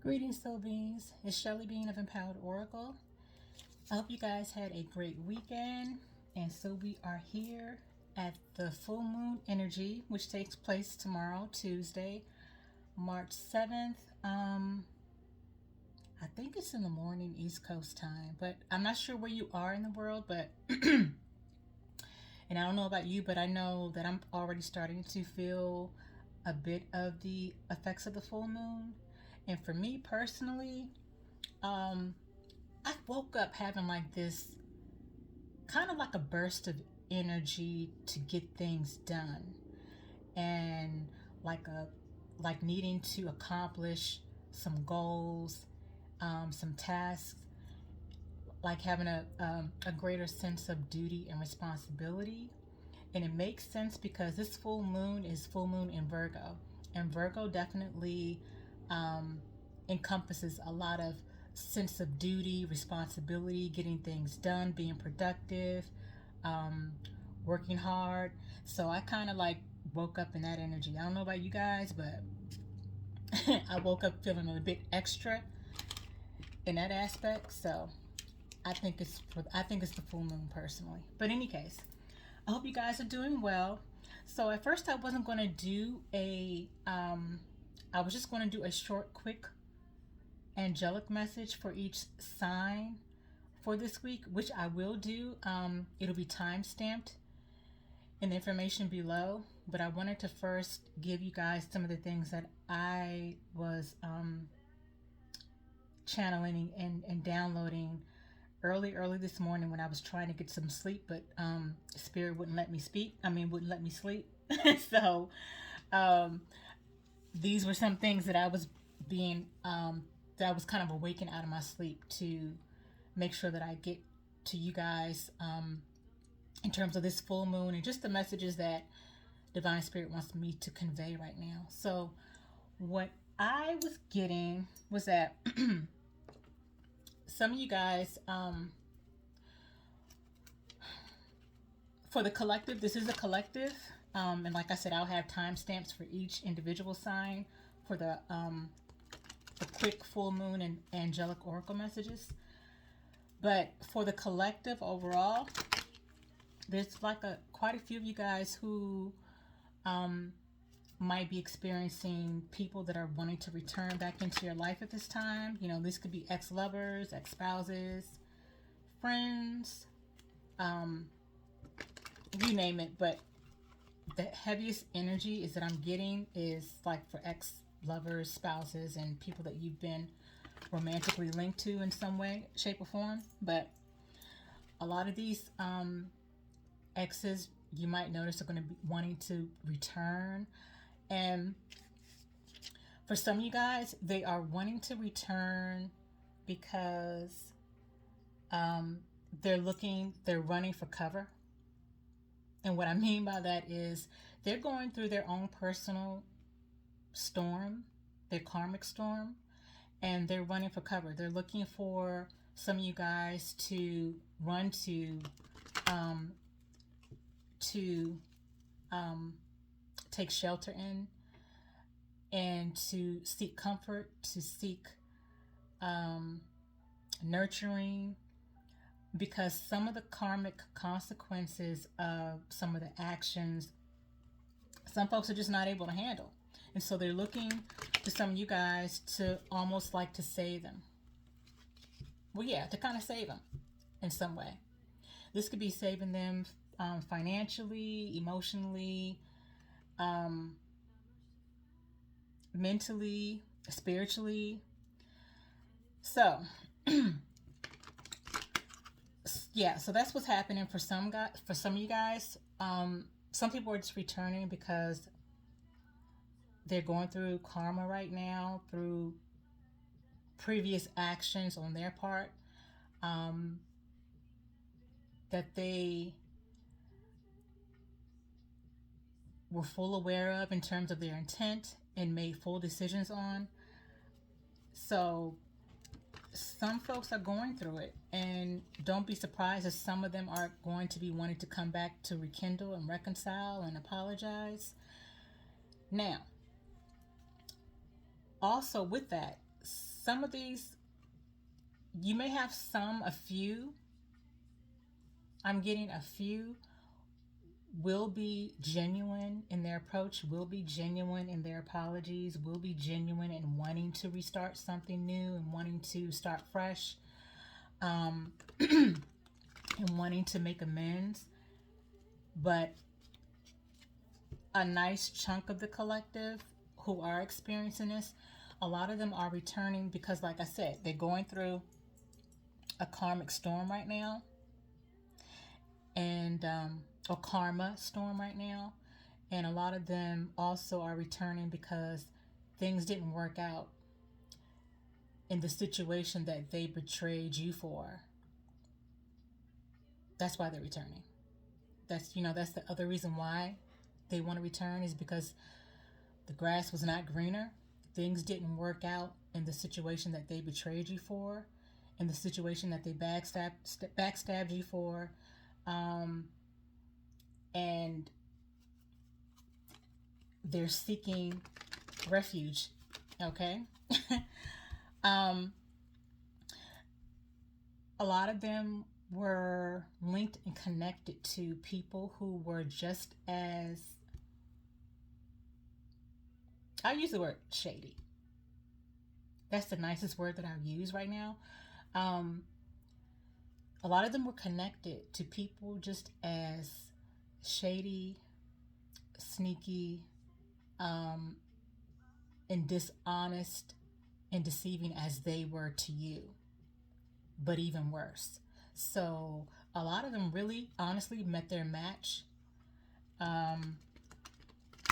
Greetings, Soul Beings. It's Shelly Bean of Empowered Oracle. I hope you guys had a great weekend. And so we are here at the full moon energy, which takes place tomorrow, Tuesday, March 7th. I think it's in the morning, East Coast time, but I'm not sure where you are in the world, but and I don't know about you, but I know that I'm already starting to feel a bit of the effects of the full moon. And for me personally, I woke up having like this kind of like a burst of energy to get things done, and like needing to accomplish some goals, some tasks, like having a greater sense of duty and responsibility. And it makes sense because this full moon is full moon in Virgo, and Virgo definitely encompasses a lot of sense of duty, responsibility, getting things done, being productive, um, working hard. So I kind of like woke up in that energy. I don't know about you guys, but I woke up feeling a bit extra in that aspect. So I think it's the full moon personally. But in any case, I hope you guys are doing well. So at first I wasn't going to do I was just going to do a short, quick angelic message for each sign for this week, which I will do. It'll be time stamped in the information below, but I wanted to first give you guys some of the things that I was channeling and downloading early this morning when I was trying to get some sleep, but Spirit wouldn't let me speak. Wouldn't let me sleep. So these were some things that I was being that I was kind of awakened out of my sleep to make sure that I get to you guys in terms of this full moon and just the messages that Divine Spirit wants me to convey right now. So what I was getting was that some of you guys, for the collective, this is a collective, and like I said, I'll have timestamps for each individual sign for the quick full moon and angelic oracle messages. But for the collective overall, there's like quite a few of you guys who might be experiencing people that are wanting to return back into your life at this time. You know, this could be ex-lovers, ex-spouses, friends, you name it. But the heaviest energy is that I'm getting is like for ex-lovers, spouses, and people that you've been romantically linked to in some way, shape, or form. But a lot of these exes, you might notice, are going to be wanting to return. And for some of you guys, they are wanting to return because they're running for cover. And what I mean by that is they're going through their own personal storm, their karmic storm, and they're running for cover. They're looking for some of you guys to run to take shelter in, and to seek comfort, to seek nurturing, because some of the karmic consequences of some of the actions, some folks are just not able to handle. And so they're looking to some of you guys to almost like to save them. Well, yeah, to kind of save them in some way. This could be saving them financially, emotionally, mentally, spiritually. So yeah, so that's what's happening for some of you guys. Some people are just returning because they're going through karma right now, through previous actions on their part, that they were full aware of in terms of their intent and made full decisions on. So some folks are going through it, and don't be surprised if some of them are going to be wanting to come back to rekindle and reconcile and apologize. Now, also with that, some of these, you may have a few. I'm getting a few will be genuine in their approach, will be genuine in their apologies, will be genuine in wanting to restart something new and wanting to start fresh, um, and wanting to make amends. But a nice chunk of the collective who are experiencing this, a lot of them are returning because, like I said, they're going through a karmic storm right now, and a karma storm right now. And a lot of them also are returning because things didn't work out in the situation that they betrayed you for. That's why they're returning. That's the other reason why they want to return, is because the grass was not greener. Things didn't work out in the situation that they betrayed you for, in the situation that they backstabbed you for, and they're seeking refuge. Okay. um, a lot of them were linked and connected to people who were just as, I'll use the word shady. That's the nicest word that I'll use right now. A lot of them were connected to people just as shady, sneaky, and dishonest and deceiving as they were to you, but even worse. So a lot of them really honestly met their match.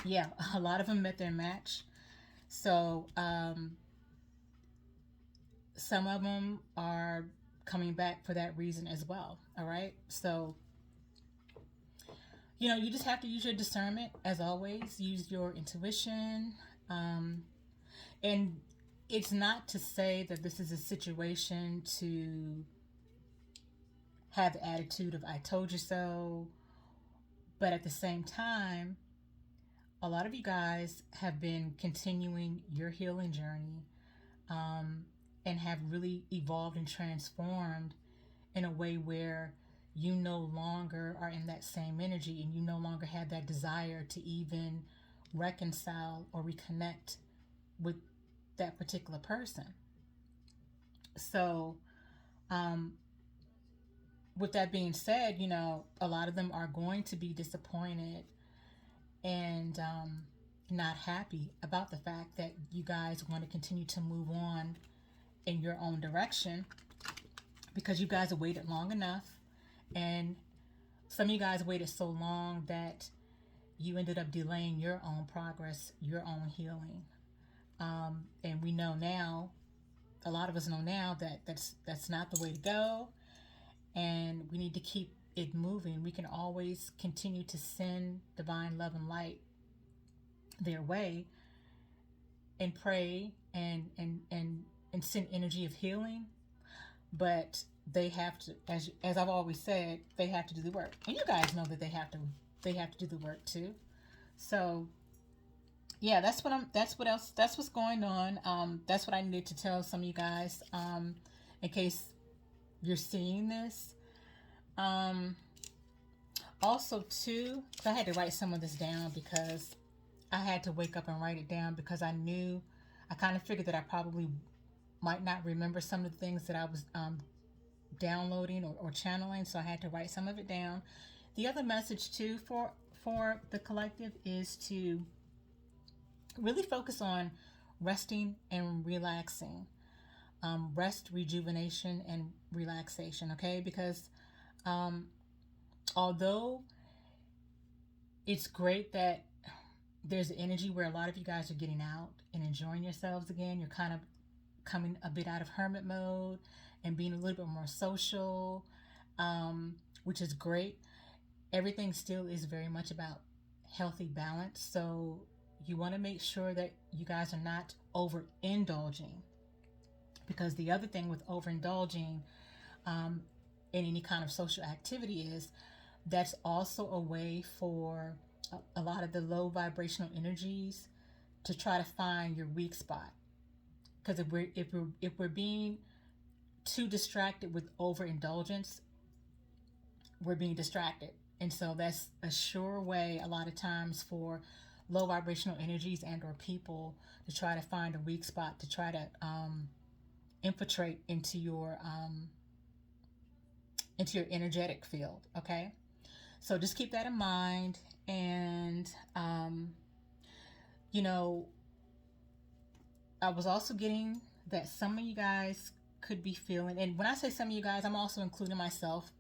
Yeah, a lot of them met their match. So some of them are coming back for that reason as well. All right. So, you just have to use your discernment as always, use your intuition. And it's not to say that this is a situation to have the attitude of I told you so, but at the same time, a lot of you guys have been continuing your healing journey, and have really evolved and transformed in a way where you no longer are in that same energy, and you no longer have that desire to even reconcile or reconnect with that particular person. So, with that being said, a lot of them are going to be disappointed and not happy about the fact that you guys want to continue to move on in your own direction, because you guys have waited long enough, and some of you guys waited so long that you ended up delaying your own progress, your own healing. And we know now, a lot of us know now that that's not the way to go, and we need to keep it moving. We can always continue to send divine love and light their way, and pray and send energy of healing, but they have to, as I've always said, they have to do the work, and you guys know that they have to do the work too. So yeah, that's what's going on. That's what I needed to tell some of you guys, in case you're seeing this. Also too, 'cause I had to write some of this down because I had to wake up and write it down, because I kind of figured that I probably might not remember some of the things that I was downloading or channeling, so I had to write some of it down. The other message too for the collective is to really focus on resting and relaxing. Rest, rejuvenation, and relaxation. Okay, because although it's great that there's energy where a lot of you guys are getting out and enjoying yourselves again, you're kind of coming a bit out of hermit mode and being a little bit more social, which is great. Everything still is very much about healthy balance. So you want to make sure that you guys are not overindulging, because the other thing with overindulging in any kind of social activity is that's also a way for a lot of the low vibrational energies to try to find your weak spot. Because if we're being too distracted with overindulgence, we're being distracted. And so that's a sure way a lot of times for low vibrational energies and or people to try to find a weak spot to try to infiltrate into your energetic field. Okay, so just keep that in mind. And you know, I was also getting that some of you guys could be feeling, and when I say some of you guys, I'm also including myself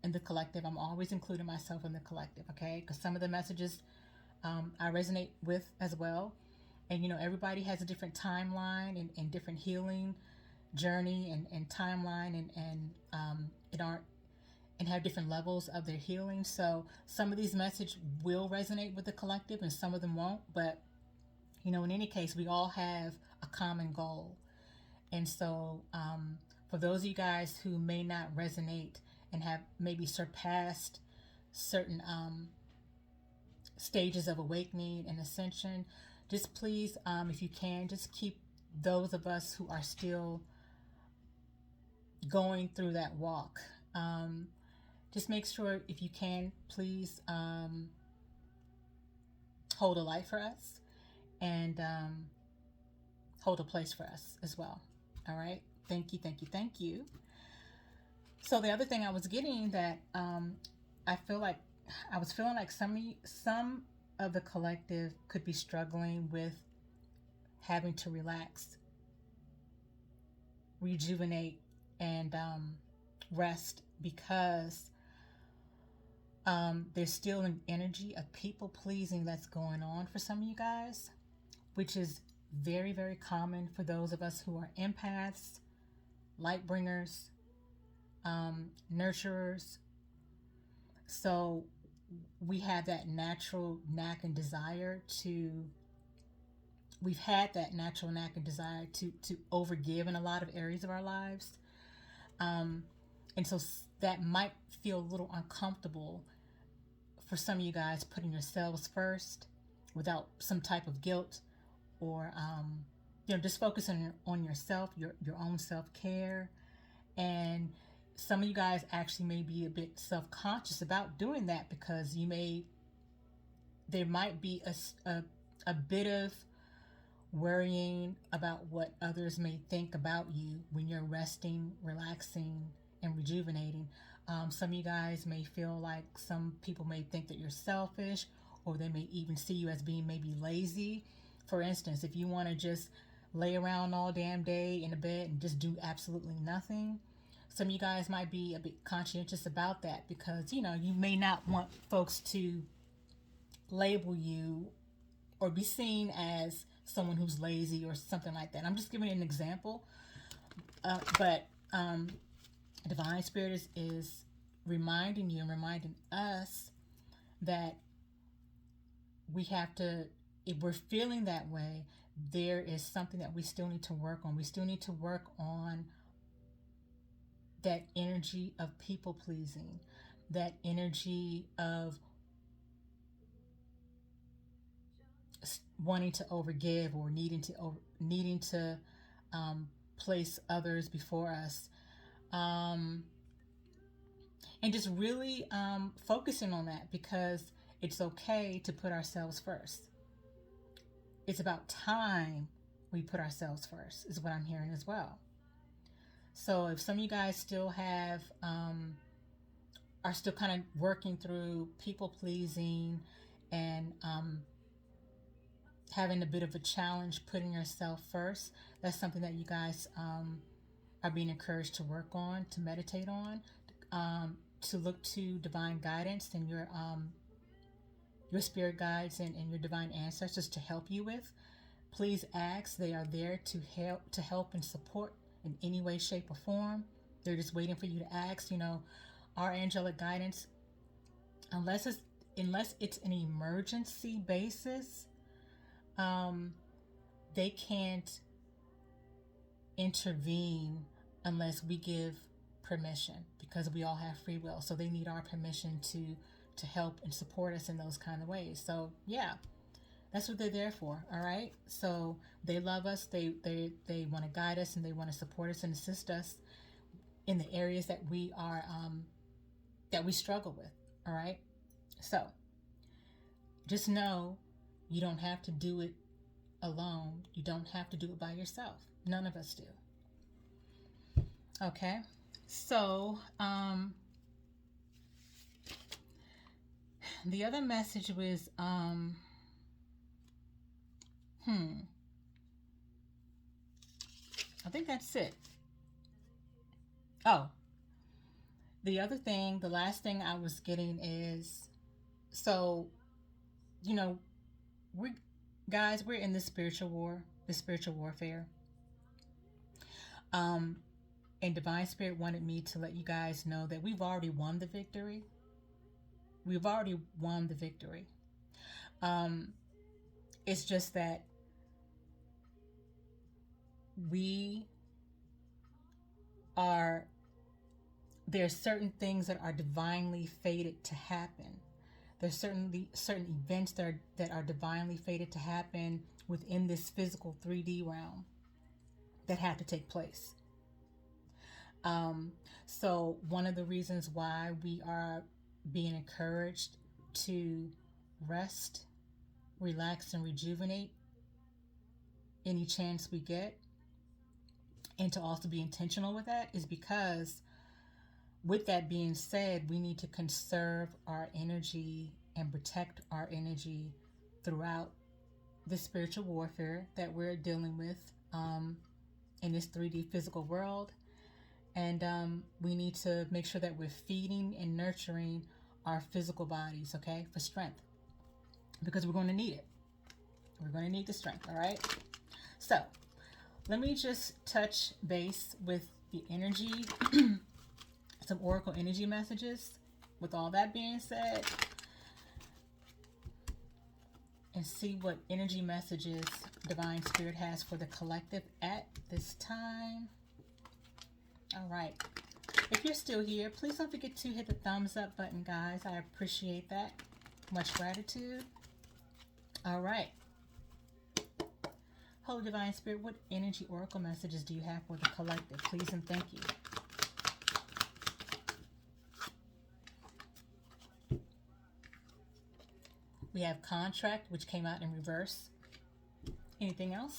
in the collective. I'm always including myself in the collective, okay? Because some of the messages I resonate with as well. And everybody has a different timeline and different healing journey and timeline it aren't and have different levels of their healing. So some of these messages will resonate with the collective and some of them won't. But in any case, we all have a common goal. And so for those of you guys who may not resonate and have maybe surpassed certain stages of awakening and ascension, just please, if you can, just keep those of us who are still going through that walk. Just make sure, if you can, please hold a light for us and hold a place for us as well. All right. Thank you, thank you, thank you. So the other thing I was getting that I was feeling like some of the collective could be struggling with having to relax, rejuvenate, and rest because there's still an energy of people pleasing that's going on for some of you guys, which is very, very common for those of us who are empaths, light bringers, nurturers. So we have that natural knack and desire we've had that natural knack and desire to overgive in a lot of areas of our lives. And so that might feel a little uncomfortable for some of you guys, putting yourselves first without some type of guilt or just focusing on yourself, your own self-care. And some of you guys actually may be a bit self-conscious about doing that because there might be a bit of worrying about what others may think about you when you're resting, relaxing, and rejuvenating. Some of you guys may feel like some people may think that you're selfish, or they may even see you as being maybe lazy. For instance, if you want to just lay around all damn day in a bed and just do absolutely nothing, some of you guys might be a bit conscientious about that because you may not want folks to label you or be seen as someone who's lazy or something like that. I'm just giving an example. But Divine Spirit is reminding you and reminding us that we have to, if we're feeling that way, there is something that we still need to work on. We still need to work on that energy of people pleasing, that energy of wanting to overgive or needing to place others before us, and just really focusing on that, because it's okay to put ourselves first. It's about time we put ourselves first, is what I'm hearing as well. So if some of you guys still have are still kind of working through people pleasing and having a bit of a challenge putting yourself first, that's something that you guys are being encouraged to work on, to meditate on, to look to divine guidance and your spirit guides and your divine ancestors to help you with. Please ask. They are there to help and support in any way, shape, or form. They're just waiting for you to ask. Our angelic guidance, unless it's an emergency basis, they can't intervene unless we give permission, because we all have free will. So they need our permission to help and support us in those kind of ways. So yeah, That's what they're there for. All right. So they love us. They want to guide us, and they want to support us and assist us in the areas that we are that we struggle with. All right. So just know you don't have to do it alone. You don't have to do it by yourself. None of us do. Okay. So the other message was I think that's it. Oh, the other thing, the last thing I was getting is, so, you know, we guys, we're in the spiritual war, the spiritual warfare. Um, and Divine Spirit wanted me to let you guys know that we've already won the victory. We've already won the victory. Um, it's just that we are, there are certain things that are divinely fated to happen. There's certainly certain events that are divinely fated to happen within this physical 3D realm that have to take place. Um, so one of the reasons why we are being encouraged to rest, relax, and rejuvenate any chance we get, and to also be intentional with that, is because, with that being said, we need to conserve our energy and protect our energy throughout the spiritual warfare that we're dealing with in this 3D physical world. And we need to make sure that we're feeding and nurturing our physical bodies, okay, for strength, because we're going to need it. We're going to need the strength, all right? So let me just touch base with the energy, some oracle energy messages. With all that being said, and see what energy messages Divine Spirit has for the collective at this time. All right. If you're still here, please don't forget to hit the thumbs up button, guys. I appreciate that. Much gratitude. All right. Holy Divine Spirit, what energy oracle messages do you have for the collective? Please and thank you. We have contract, which came out in reverse. Anything else?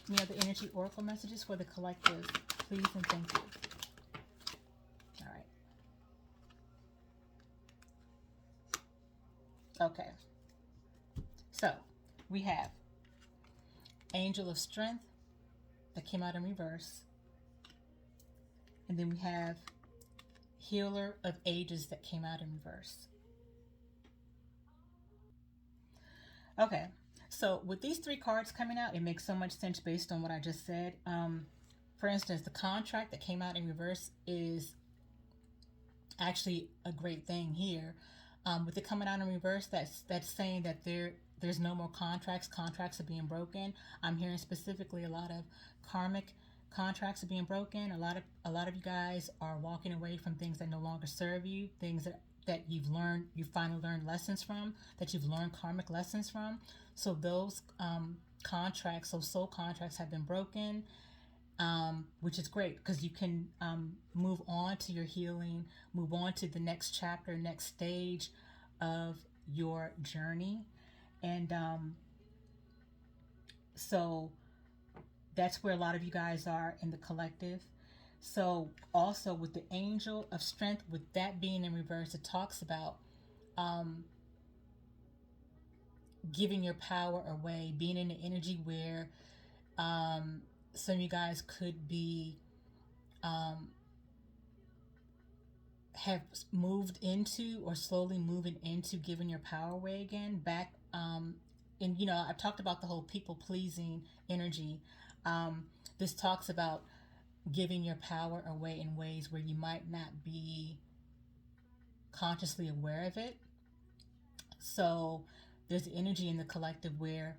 Any other energy oracle messages for the collective? Please and thank you. All right. Okay. So we have Angel of Strength that came out in reverse. And then we have Healer of Ages that came out in reverse. Okay, so with these three cards coming out, it makes so much sense based on what I just said. For instance, the contract that came out in reverse is actually a great thing here. With it coming out in reverse, that's saying that there's no more contracts. Contracts are being broken. I'm hearing specifically a lot of karmic contracts are being broken. A lot of you guys are walking away from things that no longer serve you, things that you've learned, you finally learned lessons from, that you've learned karmic lessons from. So those contracts, those soul contracts have been broken, which is great because you can move on to your healing, move on to the next chapter, next stage of your journey. And so that's where a lot of you guys are in the collective. So also with the Angel of Strength, with that being in reverse, it talks about giving your power away, being in the energy where some of you guys could be have moved into or slowly moving into giving your power away again. Back and I've talked about the whole people pleasing energy. This talks about giving your power away in ways where you might not be consciously aware of it. So there's energy in the collective where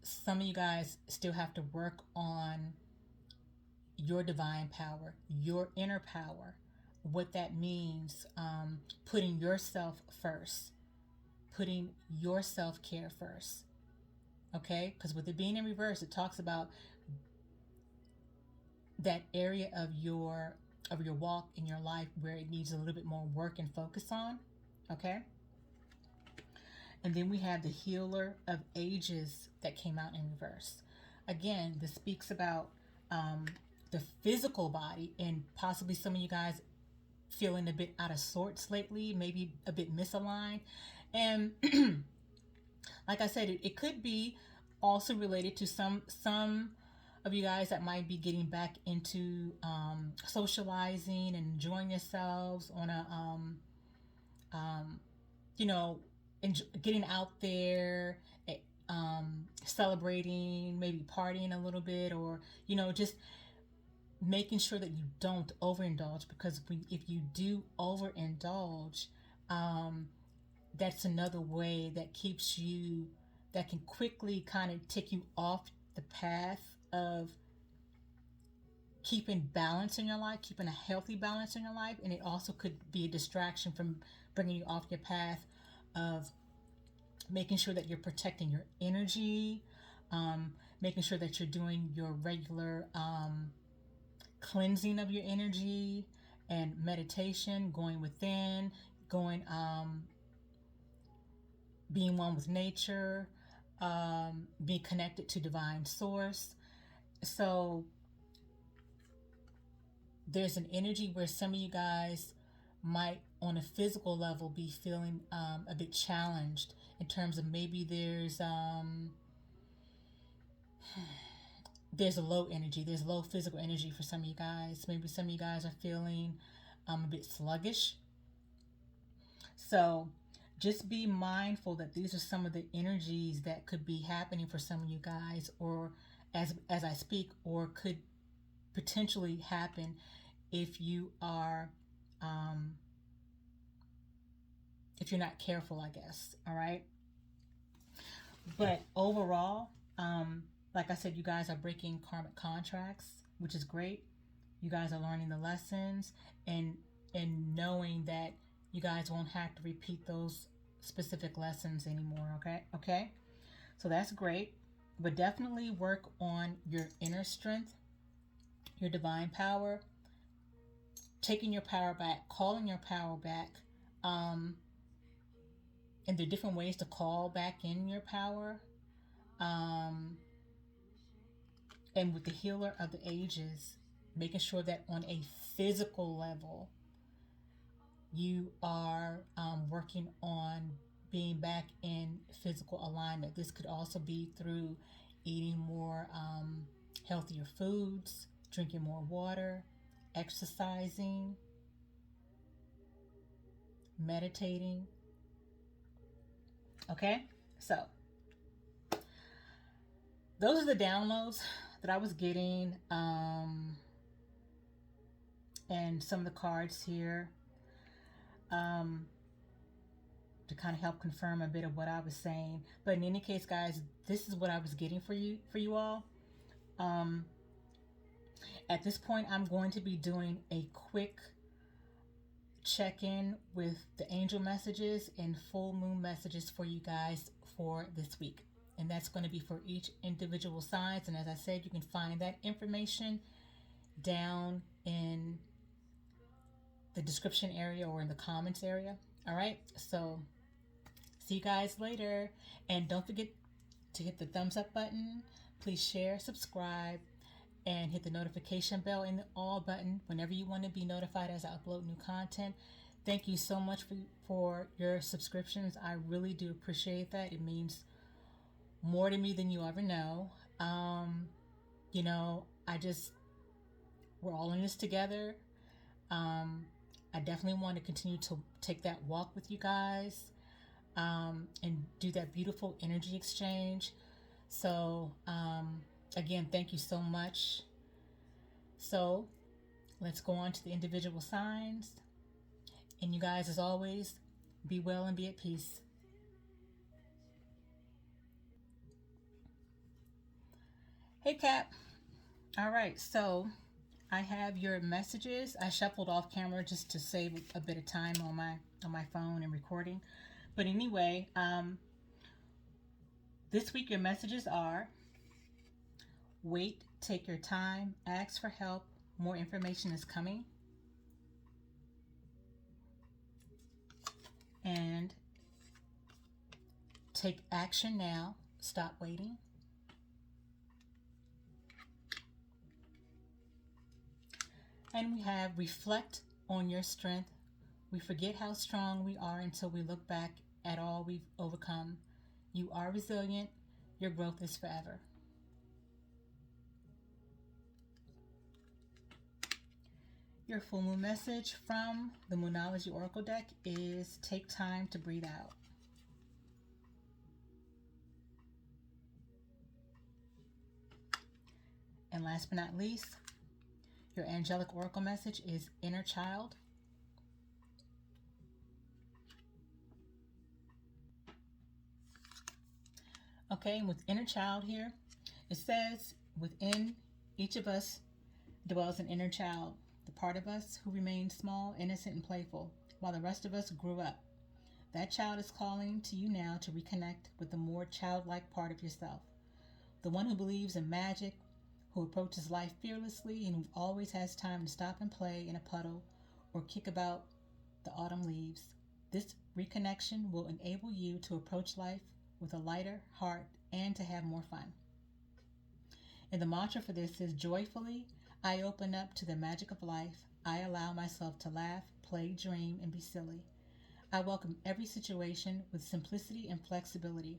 some of you guys still have to work on your divine power, your inner power, what that means, putting yourself first, putting your self-care first. Okay, because with it being in reverse, it talks about that area of your walk in your life where it needs a little bit more work and focus on. Okay, and then we have the healer of ages that came out in reverse. Again, this speaks about um, the physical body, and possibly some of you guys feeling a bit out of sorts lately, maybe a bit misaligned. And like I said, it could be also related to some of you guys that might be getting back into socializing and enjoying yourselves on a you know, getting out there, celebrating, maybe partying a little bit, or just making sure that you don't overindulge, because if you do overindulge, um, that's another way that keeps you, that can quickly kind of take you off the path of keeping balance in your life, keeping a healthy balance in your life. And it also could be a distraction from bringing you off your path of making sure that you're protecting your energy, making sure that you're doing your regular cleansing of your energy and meditation, going within, going being one with nature, being connected to divine source. So there's an energy where some of you guys might on a physical level be feeling a bit challenged in terms of maybe there's a low energy, there's low physical energy for some of you guys. Maybe some of you guys are feeling a bit sluggish. So just be mindful that these are some of the energies that could be happening for some of you guys, or as I speak, or could potentially happen if you are if you're not careful, I guess. All right. But overall, like I said, you guys are breaking karmic contracts, which is great. You guys are learning the lessons and knowing that you guys won't have to repeat those specific lessons anymore. Okay. So that's great. But definitely work on your inner strength, your divine power, taking your power back, calling your power back. And there are different ways to call back in your power. And with the healer of the ages, making sure that on a physical level, you are working on being back in physical alignment. This could also be through eating more healthier foods, drinking more water, exercising, meditating. Okay, so those are the downloads that I was getting, and some of the cards here to kind of help confirm a bit of what I was saying. But in any case, guys, this is what I was getting for you all. At this point, I'm going to be doing a quick check-in with the angel messages and full moon messages for you guys for this week. And that's going to be for each individual signs. And as I said, you can find that information down in the description area or in the comments area. All right. So see you guys later. And don't forget to hit the thumbs up button. Please share, subscribe, and hit the notification bell and the all button whenever you want to be notified as I upload new content. Thank you so much for your subscriptions. I really do appreciate that. It means more to me than you ever know. We're all in this together. I definitely want to continue to take that walk with you guys, and do that beautiful energy exchange. So, again, thank you so much. So let's go on to the individual signs. And you guys, as always, be well and be at peace. Hey, Cap. All right, so I have your messages. I shuffled off camera just to save a bit of time on my phone and recording. But anyway, this week your messages are: wait, take your time, ask for help, more information is coming. And take action now, stop waiting. And we have reflect on your strength. We forget how strong we are until we look back at all we've overcome. You are resilient. Your growth is forever. Your full moon message from the Moonology Oracle deck is take time to breathe out. And last but not least, your angelic oracle message is inner child. Okay, and with inner child here, it says within each of us dwells an inner child, the part of us who remained small, innocent, and playful, while the rest of us grew up. That child is calling to you now to reconnect with the more childlike part of yourself, the one who believes in magic, who approaches life fearlessly, and who always has time to stop and play in a puddle or kick about the autumn leaves. This reconnection will enable you to approach life with a lighter heart and to have more fun. And the mantra for this is: joyfully, I open up to the magic of life. I allow myself to laugh, play, dream, and be silly. I welcome every situation with simplicity and flexibility.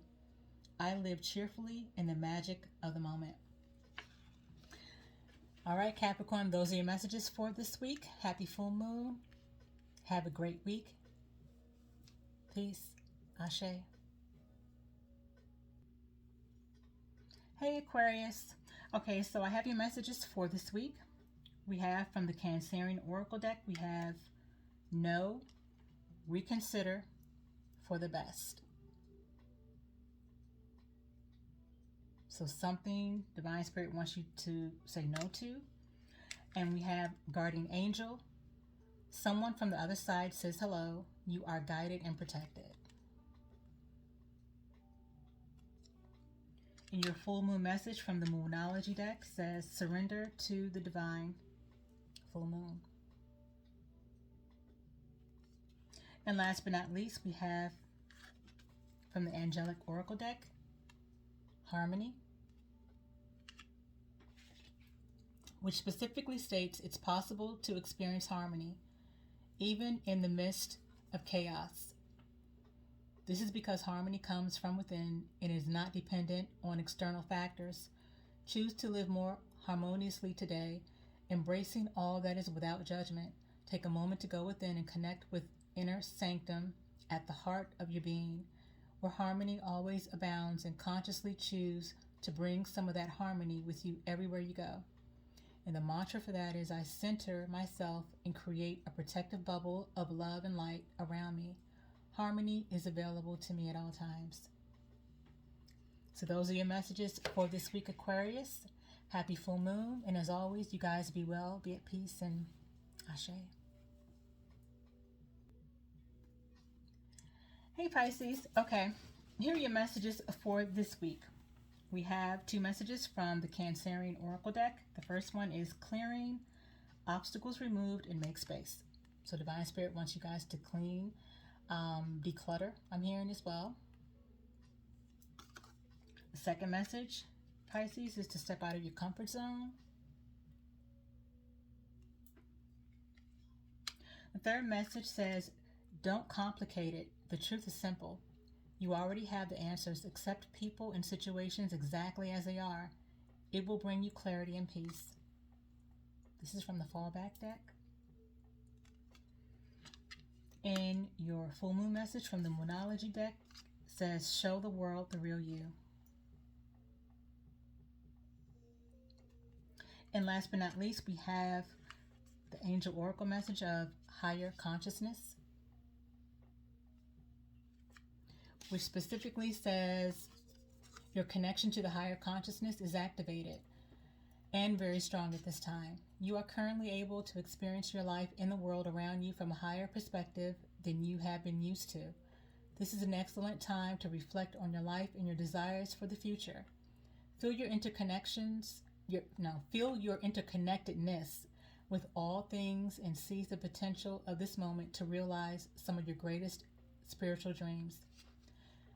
I live cheerfully in the magic of the moment. All right, Capricorn, those are your messages for this week. Happy full moon. Have a great week. Peace. Ashe. Hey, Aquarius. Okay, so I have your messages for this week. We have from the Cancerian Oracle deck, we have know, reconsider, for the best. So something Divine Spirit wants you to say no to. And we have Guardian Angel. Someone from the other side says hello. You are guided and protected. And your full moon message from the Moonology deck says surrender to the divine full moon. And last but not least, we have from the Angelic Oracle deck, harmony, which specifically states it's possible to experience harmony even in the midst of chaos. This is because harmony comes from within and is not dependent on external factors. Choose to live more harmoniously today, embracing all that is without judgment. Take a moment to go within and connect with inner sanctum at the heart of your being, where harmony always abounds, and consciously choose to bring some of that harmony with you everywhere you go. And the mantra for that is: I center myself and create a protective bubble of love and light around me. Harmony is available to me at all times. So those are your messages for this week, Aquarius. Happy full moon. And as always, you guys be well, be at peace, and Ashe. Hey, Pisces. Okay, here are your messages for this week. We have two messages from the Cancerian Oracle deck. The first one is clearing, obstacles removed, and make space. So Divine Spirit wants you guys to clean, declutter, I'm hearing as well. The second message, Pisces, is to step out of your comfort zone. The third message says, don't complicate it. The truth is simple. You already have the answers. Accept people and situations exactly as they are. It will bring you clarity and peace. This is from the fallback deck. And your full moon message from the Moonology deck says, show the world the real you. And last but not least, we have the Angel Oracle message of higher consciousness, which specifically says your connection to the higher consciousness is activated and very strong at this time. You are currently able to experience your life in the world around you from a higher perspective than you have been used to. This is an excellent time to reflect on your life and your desires for the future. Feel your interconnections, feel your interconnectedness with all things and seize the potential of this moment to realize some of your greatest spiritual dreams.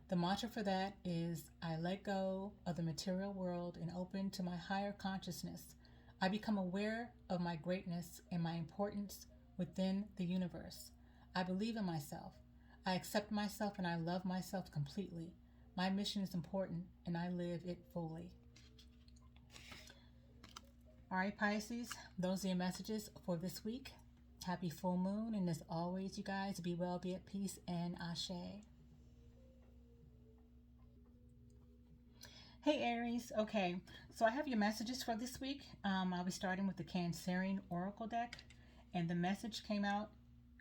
The mantra for that is I let go of the material world and open to my higher consciousness. I become aware of my greatness and my importance within the universe. I believe in myself. I accept myself and I love myself completely. My mission is important and I live it fully. All right, Pisces, those are your messages for this week. Happy full moon, and as always, you guys, be well, be at peace, and Ashe. Hey, Aries. Okay, so I have your messages for this week. I'll be starting with the Cancerian Oracle deck, and the message came out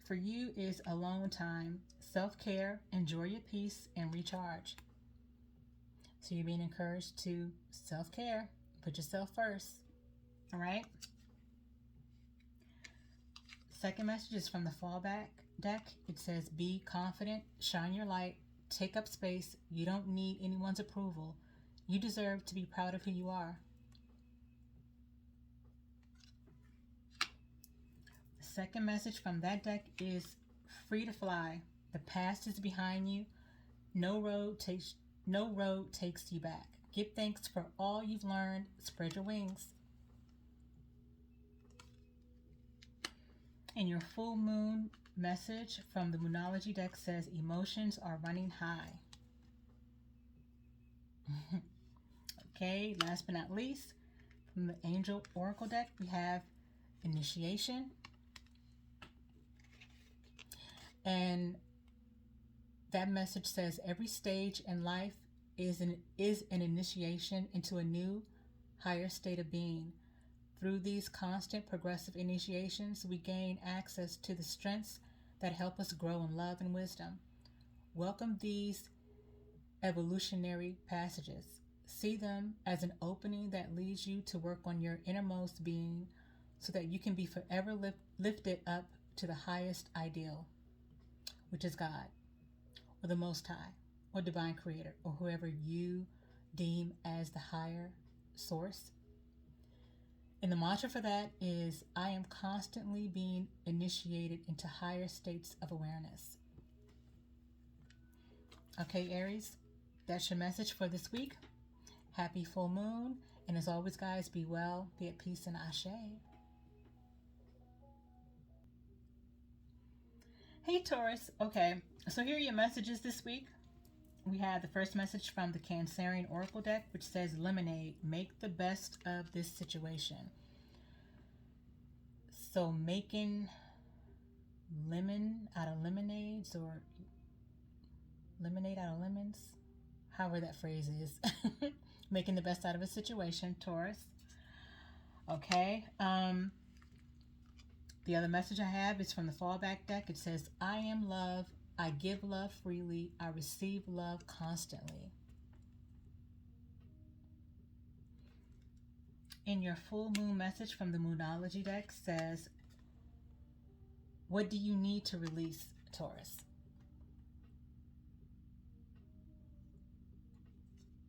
for you is alone time, self-care, enjoy your peace, and recharge. So you're being encouraged to self-care, put yourself first. All right. Second message is from the fallback deck. It says, be confident, shine your light, take up space. You don't need anyone's approval. You deserve to be proud of who you are. The second message from that deck is free to fly. The past is behind you. No road takes you back. Give thanks for all you've learned. Spread your wings. And your full moon message from the Moonology deck says emotions are running high. Okay, last but not least, from the Angel Oracle deck, we have initiation. And that message says every stage in life is an initiation into a new, higher state of being. Through these constant progressive initiations, we gain access to the strengths that help us grow in love and wisdom. Welcome these evolutionary passages. See them as an opening that leads you to work on your innermost being so that you can be forever lifted up to the highest ideal, which is God, or the Most High, or Divine Creator, or whoever you deem as the higher source. And the mantra for that is, I am constantly being initiated into higher states of awareness. Okay, Aries, that's your message for this week. Happy full moon. And as always, guys, be well, be at peace, and Ashe. Hey, Taurus. Okay, so here are your messages this week. We have the first message from the Cancerian Oracle deck, which says, lemonade, make the best of this situation. So making lemon out of lemonades, or lemonade out of lemons, however that phrase is. Making the best out of a situation, Taurus. Okay. The other message I have is from the fallback deck. It says, I am love. I give love freely. I receive love constantly. And your full moon message from the Moonology deck says, what do you need to release, Taurus?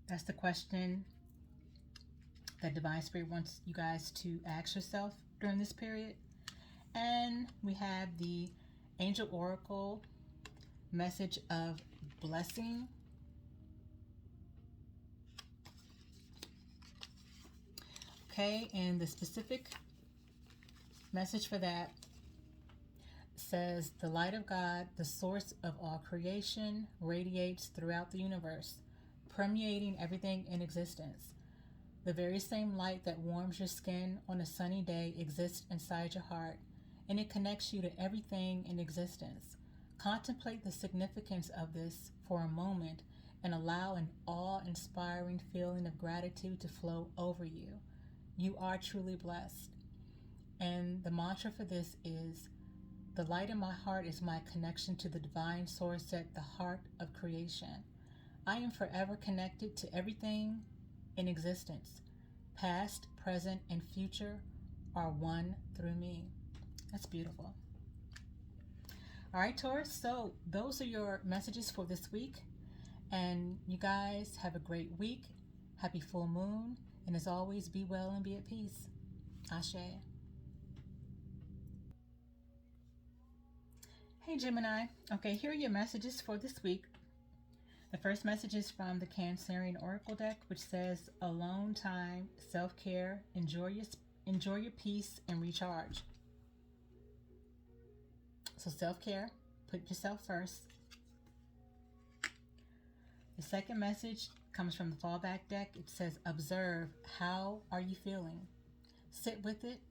That's the question that Divine Spirit wants you guys to ask yourself during this period. And we have the Angel Oracle message of blessing. Okay, and the specific message for that says, the light of God, the source of all creation, radiates throughout the universe, permeating everything in existence. The very same light that warms your skin on a sunny day exists inside your heart, and it connects you to everything in existence. Contemplate the significance of this for a moment and allow an awe-inspiring feeling of gratitude to flow over you. You are truly blessed. And the mantra for this is, the light in my heart is my connection to the divine source at the heart of creation. I am forever connected to everything in existence. Past, present, and future are one through me. That's beautiful. All right, Taurus. So those are your messages for this week. And you guys have a great week. Happy full moon. And as always, be well and be at peace. Ashe. Hey, Gemini. Okay, here are your messages for this week. The first message is from the Cancerian Oracle deck, which says alone time, self-care, enjoy your peace, and recharge. So self-care, put yourself first. The second message comes from the fallback deck. It says observe, how are you feeling? Sit with it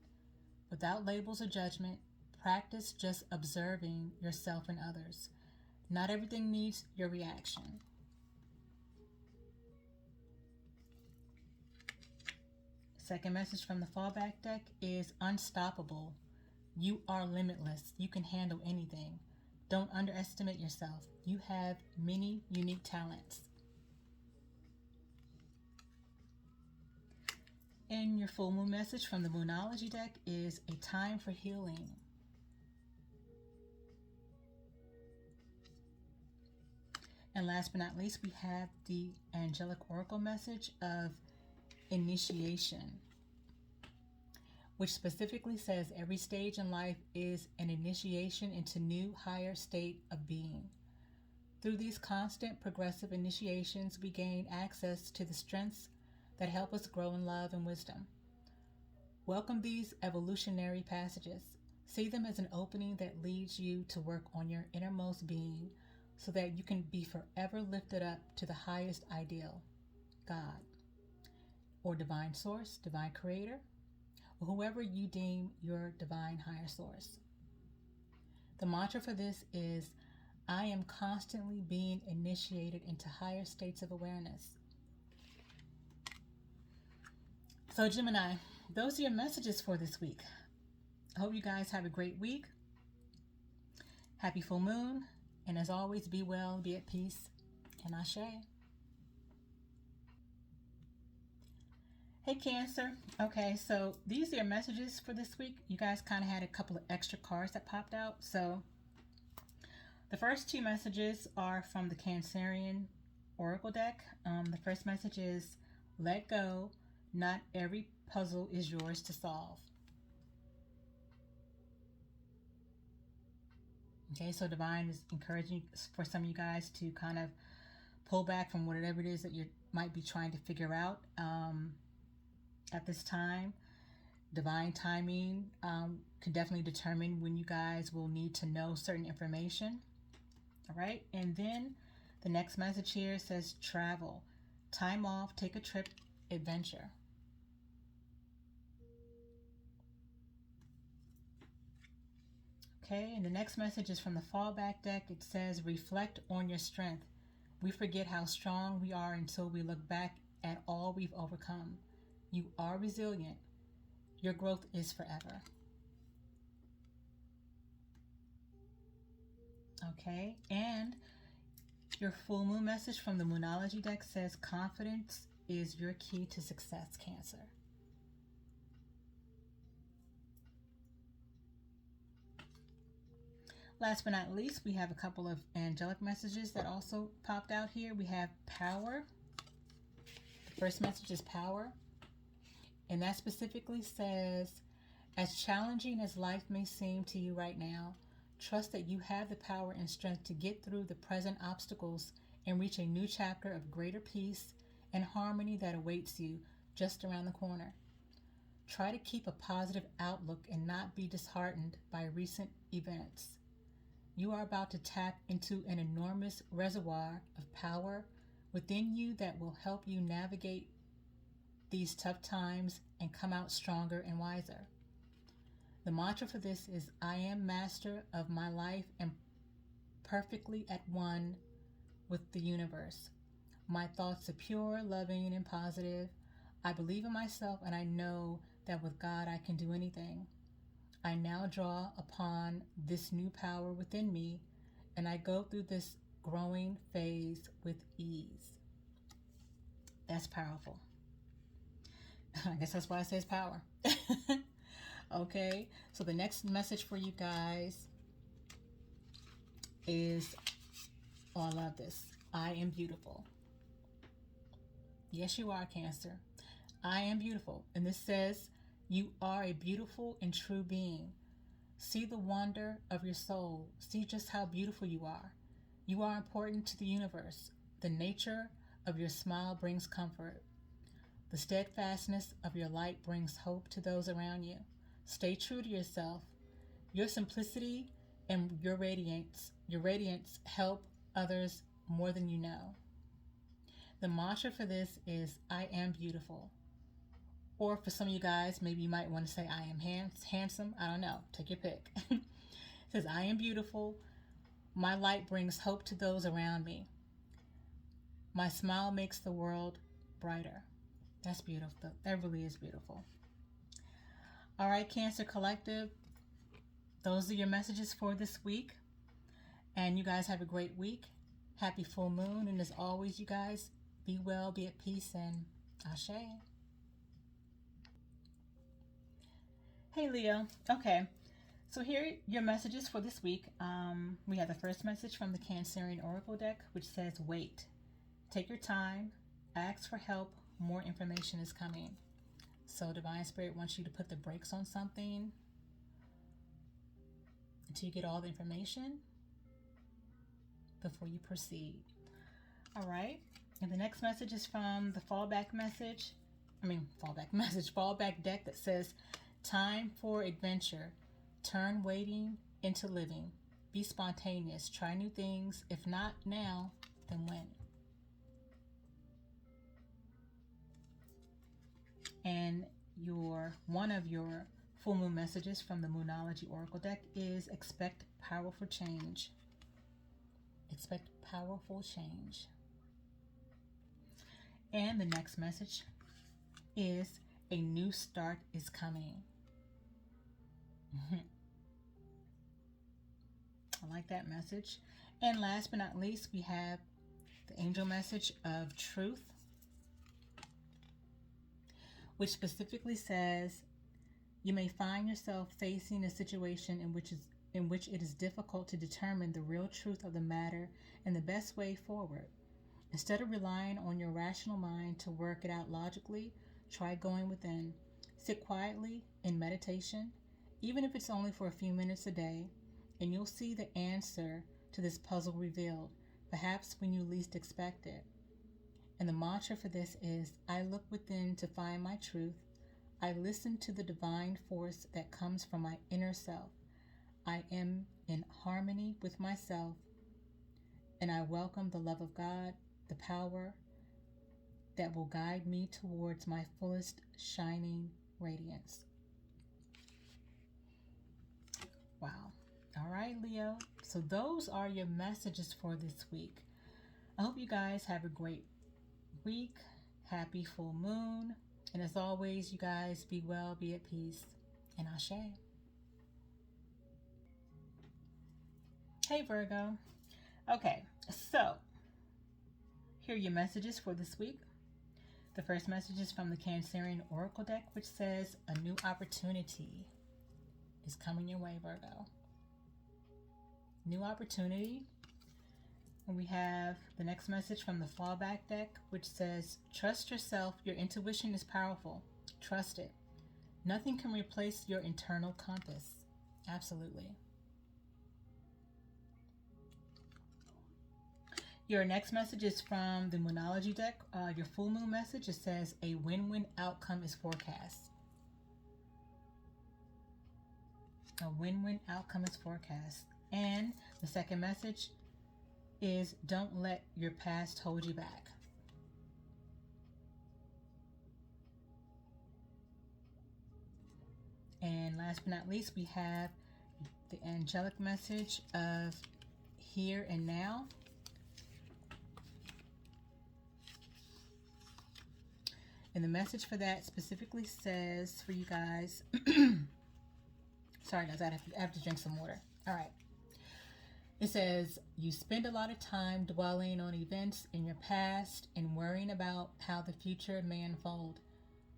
without labels or judgment. Practice just observing yourself and others. Not everything needs your reaction. Second message from the fallback deck is unstoppable. You are limitless. You can handle anything. Don't underestimate yourself. You have many unique talents. And your full moon message from the Moonology deck is a time for healing. And last but not least, we have the angelic oracle message of initiation, which specifically says every stage in life is an initiation into new, higher state of being. Through these constant, progressive initiations, we gain access to the strengths that help us grow in love and wisdom. Welcome these evolutionary passages. See them as an opening that leads you to work on your innermost being so that you can be forever lifted up to the highest ideal, God, or divine source, divine creator, or whoever you deem your divine higher source. The mantra for this is, I am constantly being initiated into higher states of awareness. So Gemini, those are your messages for this week. I hope you guys have a great week. Happy full moon. And as always, be well, be at peace, and Ashe. Hey, Cancer. Okay, so these are your messages for this week. You guys kind of had a couple of extra cards that popped out. So the first two messages are from the Cancerian Oracle deck. The first message is, let go. Not every puzzle is yours to solve. Okay, so Divine is encouraging for some of you guys to kind of pull back from whatever it is that you might be trying to figure out at this time. Divine timing can definitely determine when you guys will need to know certain information. All right, and then the next message here says travel. Time off, take a trip, adventure. Okay, and the next message is from the fallback deck. It says, reflect on your strength. We forget how strong we are until we look back at all we've overcome. You are resilient. Your growth is forever. Okay, and your full moon message from the Moonology deck says, confidence is your key to success, Cancer. Last but not least, we have a couple of angelic messages that also popped out here. We have power. The first message is power. And that specifically says, as challenging as life may seem to you right now, trust that you have the power and strength to get through the present obstacles and reach a new chapter of greater peace and harmony that awaits you just around the corner. Try to keep a positive outlook and not be disheartened by recent events. You are about to tap into an enormous reservoir of power within you that will help you navigate these tough times and come out stronger and wiser. The mantra for this is, I am master of my life and perfectly at one with the universe. My thoughts are pure, loving, and positive. I believe in myself and I know that with God I can do anything. I now draw upon this new power within me, and I go through this growing phase with ease. That's powerful. I guess that's why it says power. Okay, so the next message for you guys is, oh, I love this. I am beautiful. Yes, you are, Cancer. I am beautiful. And this says, you are a beautiful and true being. See the wonder of your soul. See just how beautiful you are. You are important to the universe. The nature of your smile brings comfort. The steadfastness of your light brings hope to those around you. Stay true to yourself. Your simplicity and your radiance help others more than you know. The mantra for this is I am beautiful. Or for some of you guys, maybe you might want to say I am handsome. I don't know. Take your pick. It says I am beautiful. My light brings hope to those around me. My smile makes the world brighter. That's beautiful. That really is beautiful. All right, Cancer Collective. Those are your messages for this week. And you guys have a great week. Happy full moon. And as always, you guys, be well, be at peace, and ashe. Hey, Leo. Okay. So here are your messages for this week. We have the first message from the Cancerian Oracle deck, which says, wait. Take your time. Ask for help. More information is coming. So Divine Spirit wants you to put the brakes on something until you get all the information before you proceed. All right. And the next message is from the fallback deck that says, time for adventure. Turn waiting into living. Be spontaneous. Try new things. If not now, then when? And one of your full moon messages from the Moonology Oracle deck is expect powerful change. Expect powerful change. And the next message is a new start is coming. I like that message. And last but not least, we have the angel message of truth, which specifically says, you may find yourself facing a situation in which it is difficult to determine the real truth of the matter and the best way forward. Instead of relying on your rational mind to work it out logically, try going within. Sit quietly in meditation, even if it's only for a few minutes a day, and you'll see the answer to this puzzle revealed, perhaps when you least expect it. And the mantra for this is, I look within to find my truth. I listen to the divine force that comes from my inner self. I am in harmony with myself, and I welcome the love of God, the power that will guide me towards my fullest shining radiance. Wow. All right, Leo. So those are your messages for this week. I hope you guys have a great week. Happy full moon. And as always, you guys be well, be at peace, and ashe. Hey, Virgo. Okay, so here are your messages for this week. The first message is from the Cancerian Oracle deck, which says a new opportunity is coming your way, Virgo. New opportunity. And we have the next message from the fallback deck, which says, trust yourself. Your intuition is powerful. Trust it. Nothing can replace your internal compass. Absolutely. Your next message is from the Moonology deck. Your full moon message, it says, a win-win outcome is forecast. A win-win outcome is forecast. And the second message is, don't let your past hold you back. And last but not least, we have the angelic message of here and now. And the message for that specifically says for you guys, sorry guys, I have to drink some water. All right. It says, you spend a lot of time dwelling on events in your past and worrying about how the future may unfold.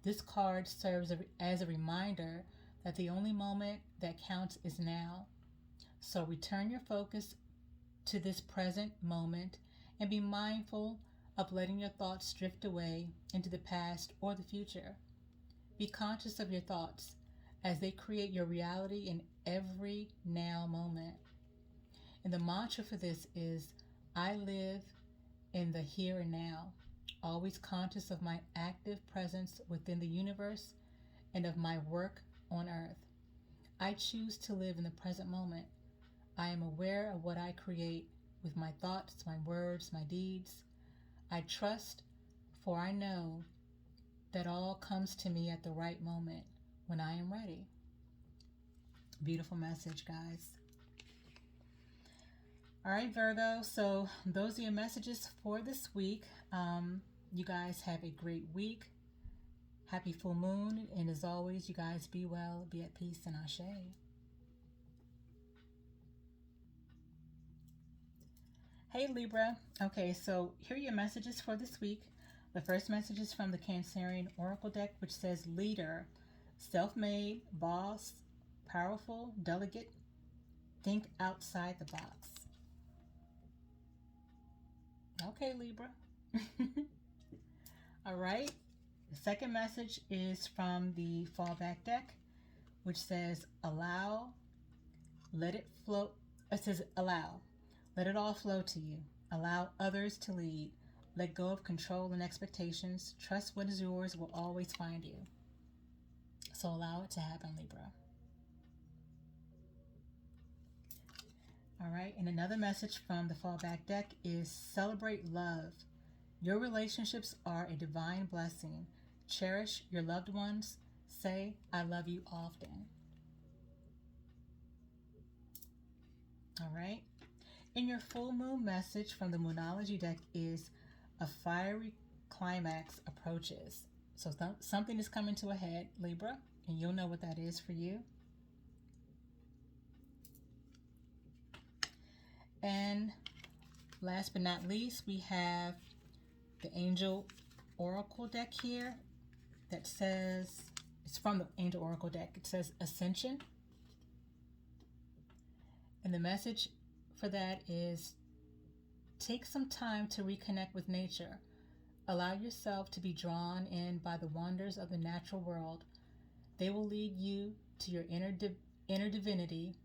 This card serves as a reminder that the only moment that counts is now. So return your focus to this present moment and be mindful of letting your thoughts drift away into the past or the future. Be conscious of your thoughts as they create your reality in every now moment. And the mantra for this is, I live in the here and now, always conscious of my active presence within the universe and of my work on earth. I choose to live in the present moment. I am aware of what I create with my thoughts, my words, my deeds. I trust, for I know that all comes to me at the right moment when I am ready. Beautiful message, guys. All right, Virgo, so those are your messages for this week. You guys have a great week. Happy full moon. And as always, you guys be well, be at peace, and Ashe. Hey, Libra. Okay, so here are your messages for this week. The first message is from the Cancerian Oracle deck, which says leader, self-made, boss, powerful, delegate, think outside the box. Okay, Libra. All right. The second message is from the fallback deck, which says allow, let it flow. It says allow, let it all flow to you. Allow others to lead. Let go of control and expectations. Trust what is yours will always find you. So allow it to happen, Libra. All right, and another message from the fallback deck is celebrate love. Your relationships are a divine blessing. Cherish your loved ones. Say, I love you often. All right. And your full moon message from the Moonology deck is a fiery climax approaches. So something is coming to a head, Libra, and you'll know what that is for you. And last but not least, we have the Angel Oracle deck here that says, it's from the Angel Oracle deck. It says Ascension. And the message for that is take some time to reconnect with nature. Allow yourself to be drawn in by the wonders of the natural world. They will lead you to your inner divinity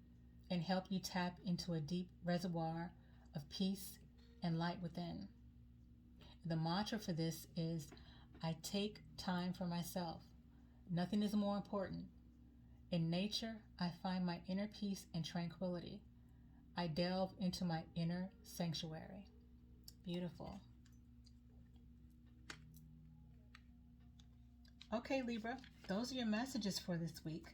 and help you tap into a deep reservoir of peace and light within. The mantra for this is, I take time for myself. Nothing is more important. In nature, I find my inner peace and tranquility. I delve into my inner sanctuary. Beautiful. Okay, Libra, those are your messages for this week.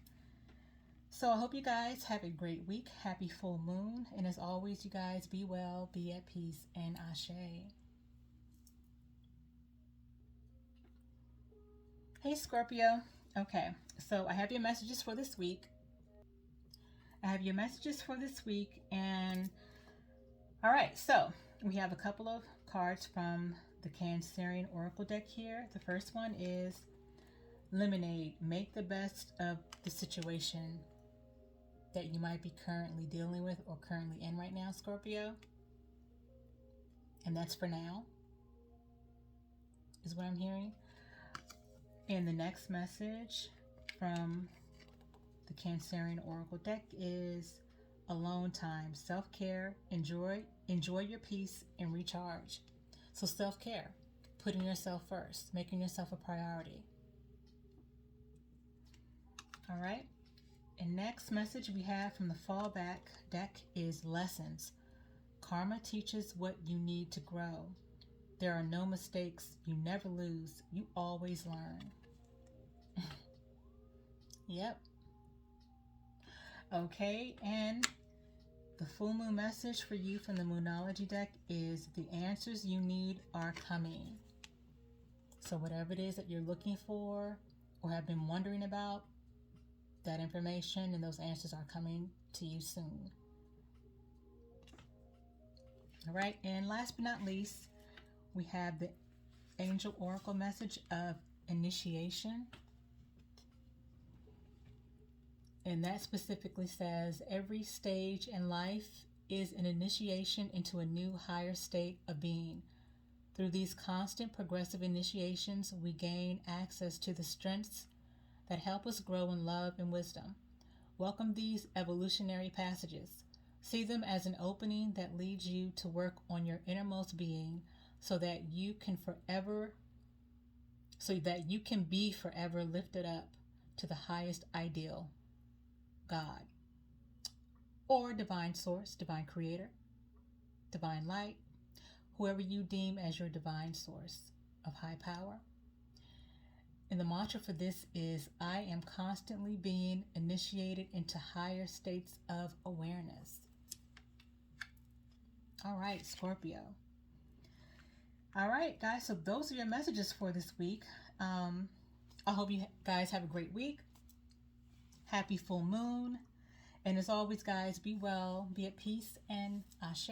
So I hope you guys have a great week. Happy full moon. And as always, you guys be well, be at peace, and Ashe. Hey, Scorpio. Okay, so I have your messages for this week. And all right, so we have a couple of cards from the Cancerian Oracle deck here. The first one is Lemonade. Make the best of the situation that you might be currently dealing with or currently in right now, Scorpio. And that's for now, is what I'm hearing. And the next message from the Cancerian Oracle deck is alone time, self-care, enjoy your peace and recharge. So self-care, putting yourself first, making yourself a priority. All right. And next message we have from the fallback deck is lessons. Karma teaches what you need to grow. There are no mistakes. You never lose. You always learn. Yep. Okay, and the full moon message for you from the Moonology deck is the answers you need are coming. So whatever it is that you're looking for or have been wondering about, that information and those answers are coming to you soon. All right, and last but not least, we have the Angel Oracle message of initiation. And that specifically says every stage in life is an initiation into a new higher state of being. Through these constant progressive initiations, we gain access to the strengths that help us grow in love and wisdom. Welcome these evolutionary passages. See them as an opening that leads you to work on your innermost being so that you can be forever lifted up to the highest ideal, God, or divine source, divine creator, divine light, whoever you deem as your divine source of high power. And the mantra for this is, I am constantly being initiated into higher states of awareness. All right, Scorpio. All right, guys, so those are your messages for this week. I hope you guys have a great week. Happy full moon. And as always, guys, be well, be at peace, and ashe.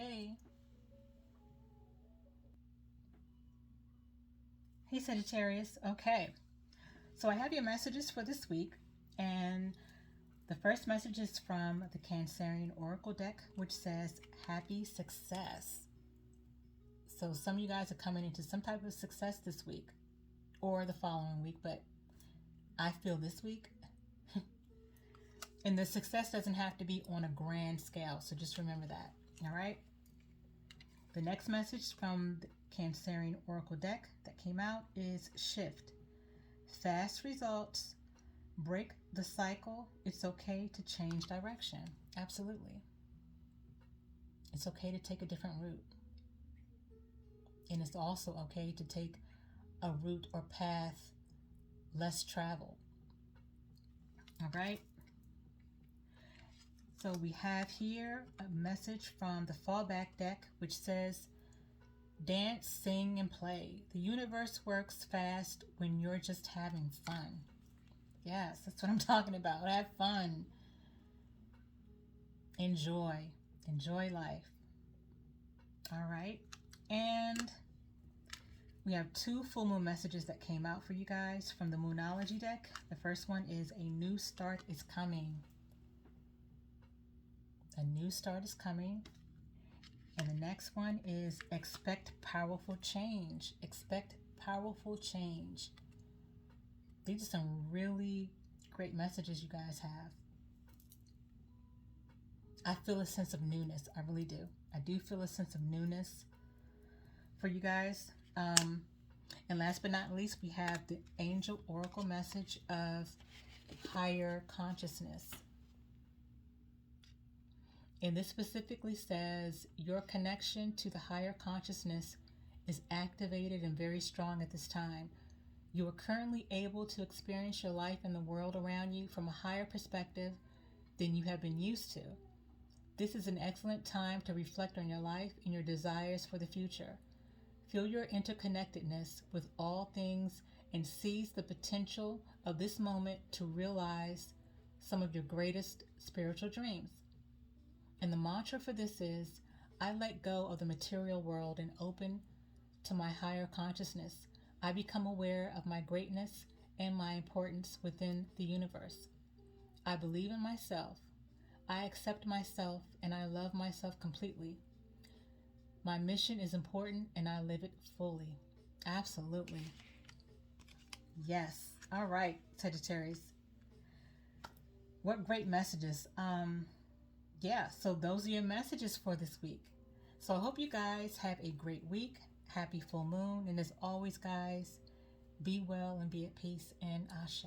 Hey, Sagittarius. Okay. So I have your messages for this week, and the first message is from the Cancerian Oracle deck, which says, happy success. So some of you guys are coming into some type of success this week, or the following week, but I feel this week. And the success doesn't have to be on a grand scale, so just remember that, all right? The next message from the Cancerian Oracle deck that came out is shift. Fast results, break the cycle. It's okay to change direction. Absolutely. It's okay to take a different route. And it's also okay to take a route or path less traveled. All right. So we have here a message from the fallback deck, which says, dance, sing, and play. The universe works fast when you're just having fun. Yes, that's what I'm talking about. Have fun. Enjoy. Enjoy life. All right. And we have two full moon messages that came out for you guys from the Moonology deck. The first one is, a new start is coming. A new start is coming. And the next one is, expect powerful change. Expect powerful change. These are some really great messages you guys have. I feel a sense of newness. I really do. I do feel a sense of newness for you guys. And last but not least, we have the Angel Oracle message of higher consciousness. And this specifically says, your connection to the higher consciousness is activated and very strong at this time. You are currently able to experience your life and the world around you from a higher perspective than you have been used to. This is an excellent time to reflect on your life and your desires for the future. Feel your interconnectedness with all things and seize the potential of this moment to realize some of your greatest spiritual dreams. And the mantra for this is, I let go of the material world and open to my higher consciousness. I become aware of my greatness and my importance within the universe. I believe in myself. I accept myself and I love myself completely. My mission is important and I live it fully. Absolutely. Yes. All right, Sagittarius. What great messages. Yeah, so those are your messages for this week. So I hope you guys have a great week. Happy full moon. And as always, guys, be well and be at peace, and ashe.